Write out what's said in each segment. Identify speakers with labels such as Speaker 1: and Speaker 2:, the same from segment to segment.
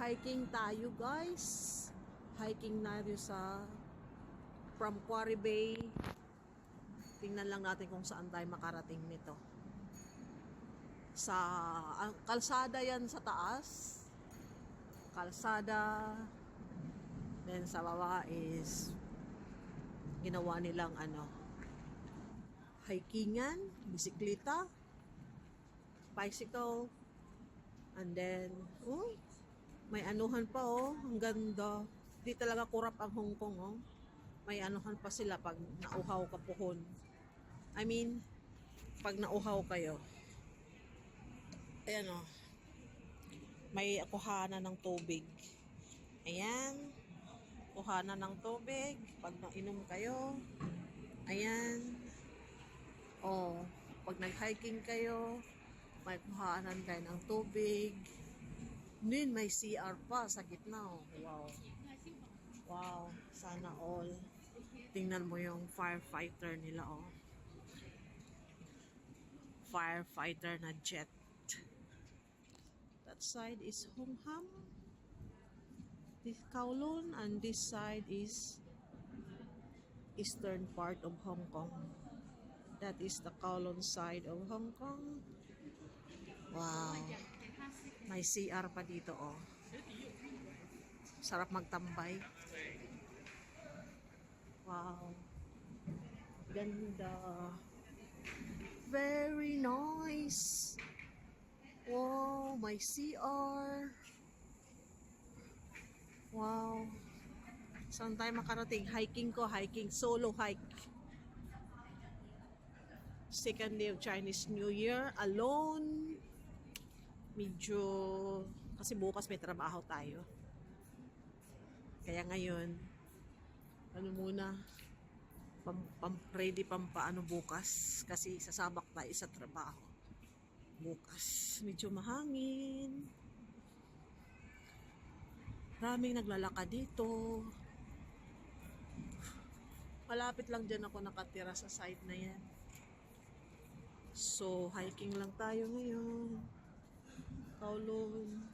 Speaker 1: Hiking tayo guys. Hiking na sa from Quarry Bay. Tingnan lang natin kung saan tayo makarating nito. Sa kalsada yan sa taas. Kalsada. Then sa baba is ginawa nilang hikingan, bisikleta, bicycle, and then may anuhan pa ang ganda. Di talaga kurap ang Hong Kong May anuhan pa sila pag nauhaw ka pohon. I mean, pag nauhaw kayo. Ayan may kuhanan ng tubig. Ayan. Kuhanan ng tubig. Pag nainom kayo. Ayan. Pag nag-hiking kayo, may kuhanan kayo ng tubig. Nun, may CR pa sa gitna. Wow. Wow. Sana all. Tingnan mo yung firefighter nila Firefighter na jet. That side is Hung Ham. This Kowloon, and this side is eastern part of Hong Kong. That is the Kowloon side of Hong Kong. Wow. May CR pa dito Sarap magtambay. Wow. Ganda. Very nice. Wow, may CR. Wow. Saan tayo makarating? Hiking, solo hike. Second day of Chinese New Year, alone. Medyo, kasi bukas may trabaho tayo. Kaya ngayon, muna, ready paano bukas. Kasi sasabak tayo sa trabaho. Bukas, medyo mahangin. Maraming naglalakad dito. Malapit lang dyan ako nakatira sa side na yan. So, hiking lang tayo ngayon. Kowloon.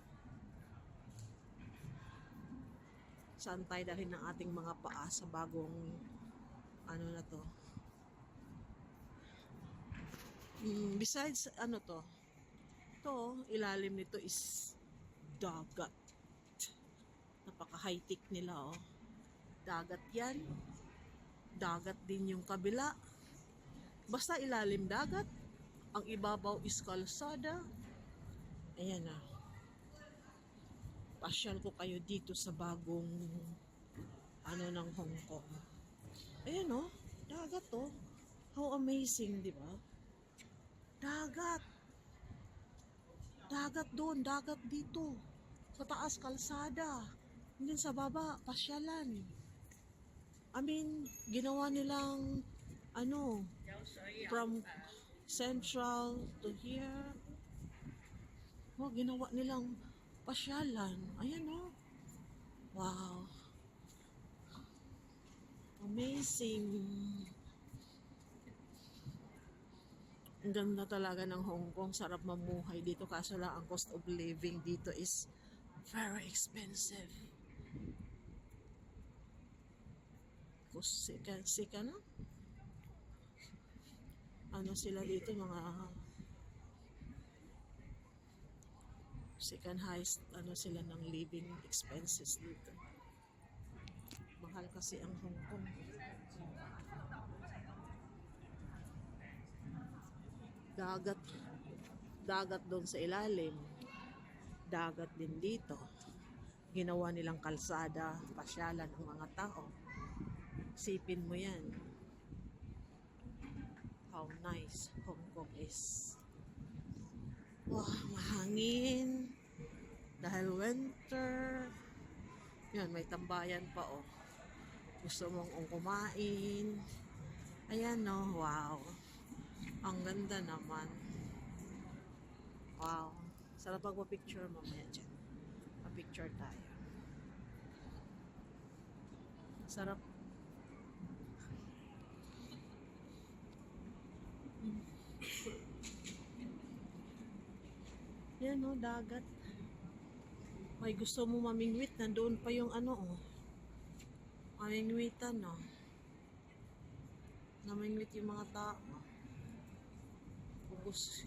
Speaker 1: Saan tayo dalhin ng ating mga paa sa bagong na to. Besides, to? Ito, ilalim nito is dagat. Napaka-high-tech nila, Dagat yan. Dagat din yung kabila. Basta ilalim dagat. Ang ibabaw is kalsada. Ayan Pasyal ko kayo dito sa bagong ng Hong Kong. Ayan dagat How amazing, di ba? Dagat. Dagat doon, dagat dito. Sa taas kalsada. Hindi sa baba, pasyalan. I mean, ginawa nilang from central to here. Ginawa nilang pasyalan. Ayan Wow. Amazing. Ang ganda talaga ng Hong Kong. Sarap mamuhay dito. Kaso lang ang cost of living dito is very expensive. Sika na? Sila dito mga second highest sila ng living expenses dito. Mahal kasi ang Hong Kong. Dagat doon sa ilalim. Dagat din dito. Ginawa nilang kalsada, pasyalan ng mga tao. Sipin mo yan. How nice Hong Kong is. Wow, mahangin. Dahil winter. Yan, may tambayan pa Gusto mong kumain. Ayan wow. Ang ganda naman. Wow. Sarap magpa-picture mamaya dyan. Pa-picture tayo. Sarap. Yan dagat. May gusto mo mamingwit, nandoon pa yung ano, oh. Mamingwitan, no? Namingwit yung mga tao.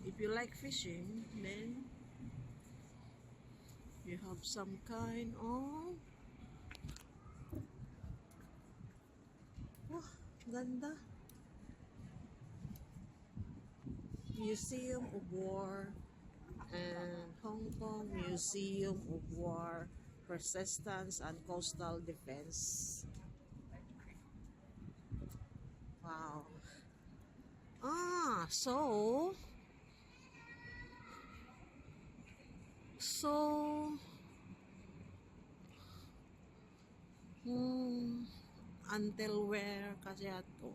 Speaker 1: If you like fishing, then you have some kind of ganda. Museum of War and Hong Kong Museum of War, Resistance and Coastal Defense. Wow. So until where kaya to?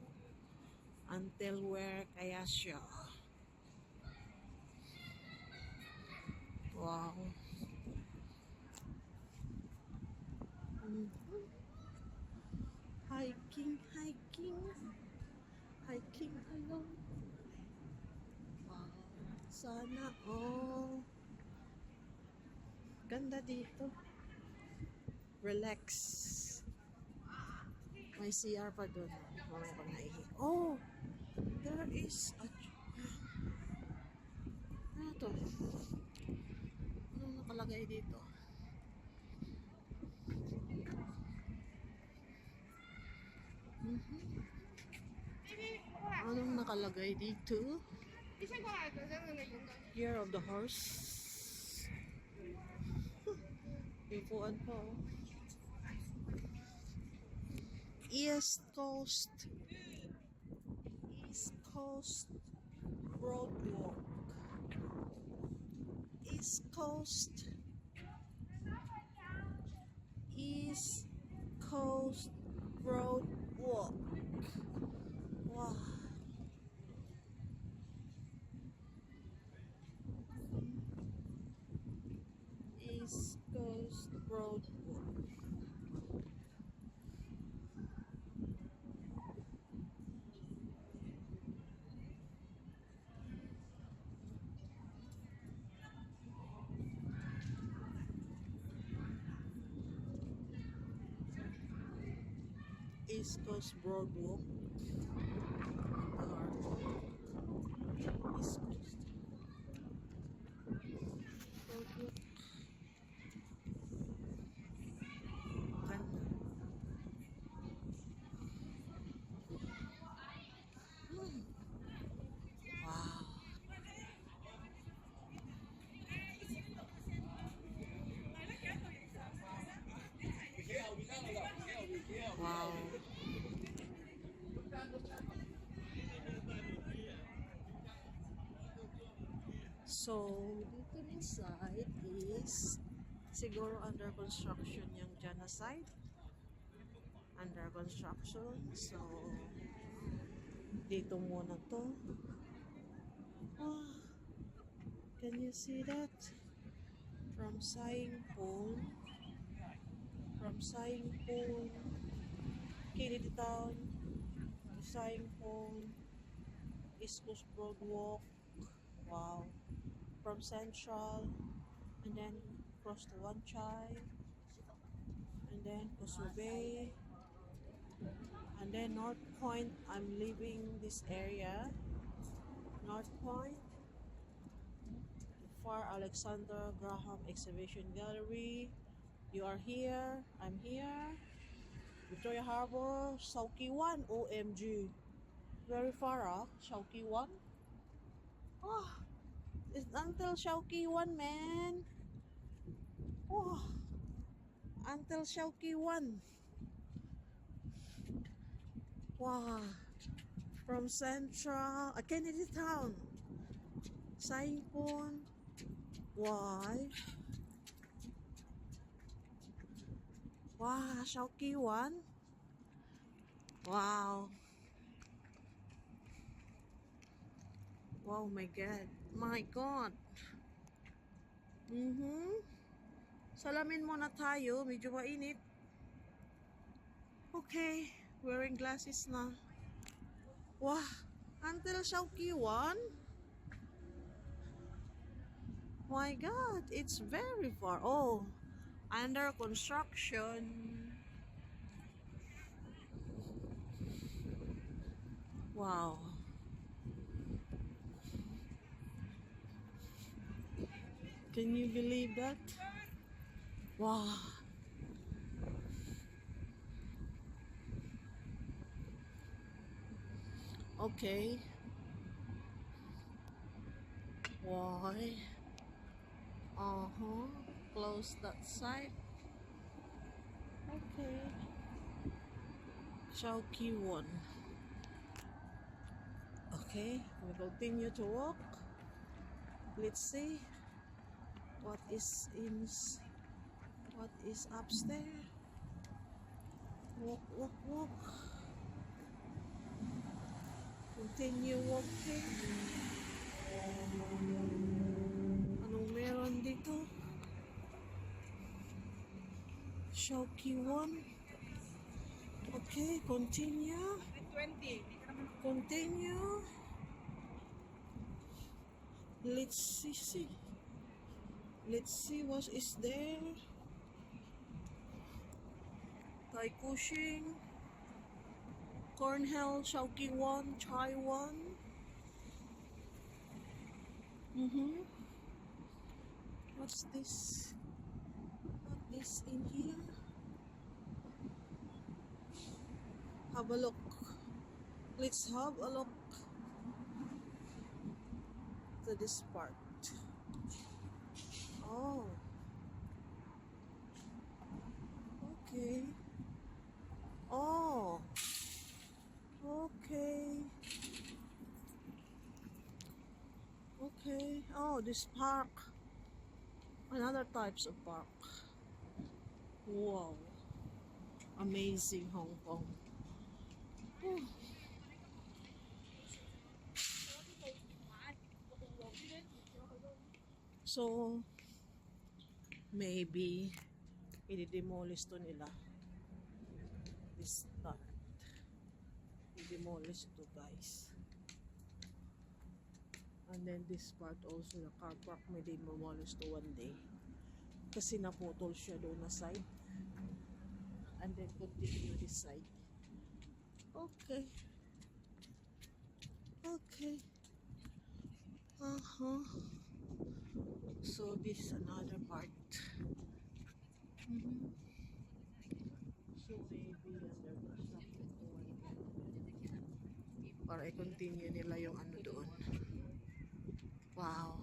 Speaker 1: Until where kaya siya? Wow. Hiking alone. Wow. Sana ganda dito. Relax. May CR pa doon. Mamaya pag naihi. Oh! There is a... Ano to? Anong nakalagay dito? Anong nakalagay dito? Year of the Horse. Ipuan po. East Coast Broadwalk. East Coast Broadwalk. Wow. East Coast Broadwalk. East Coast Broadwalk. East Coast Broadwalk. Ganda. Wow. Wow. So, dito inside is siguro under construction yung genocide. Under construction. So, dito muna to. Can you see that? From Saigon, Kennedy Town to Saigon, East Coast Broadwalk. Wow. From Central, and then cross to Wan Chai, and then Causeway Bay, and then North Point. I'm leaving this area. North Point, Far Alexander Graham Exhibition Gallery. You are here. I'm here. Victoria Harbor, Chowky-1. OMG. Very far, Chowky-1. It's until Chowky-1, man. Until Chowky-1. Wow. From Central, Kennedy Town, Saigon. Why? Wow, Chowky-1. Wow. Wow, my God. My God. Salamin muna tayo. Medyo mainit. Okay. Wearing glasses na. Wow. Until Chowky-1. My God. It's very far. Oh. Under construction. Wow. Can you believe that? Wow. Okay. Why? Uh-huh. Close that side. Okay. Chowky one. Okay, we continue to walk. Let's see what is upstairs. Walk, walk, walk. Continue walking. Anong meron dito? Chowky one. Okay, continue.
Speaker 2: 20.
Speaker 1: Continue. Let's see. Let's see what is there. Thai Cushing, Cornhill, Chowky one, Chai one. What's this? What is in here? Have a look. Let's have a look to this part. Oh. Okay. Oh. Okay. Okay. Oh, this park. Another types of park. Wow. Amazing Hong Kong. Oh. So, maybe i-demolish to nila. This part. I-demolish to, guys. And then this part also, the car park may demolish to one day. Kasi naputol siya doon na side. And then continue this side. Okay. Okay. Uh-huh. So this is another part. So maybe under construction to one day. Para i-continue nila yung ano doon. Wow.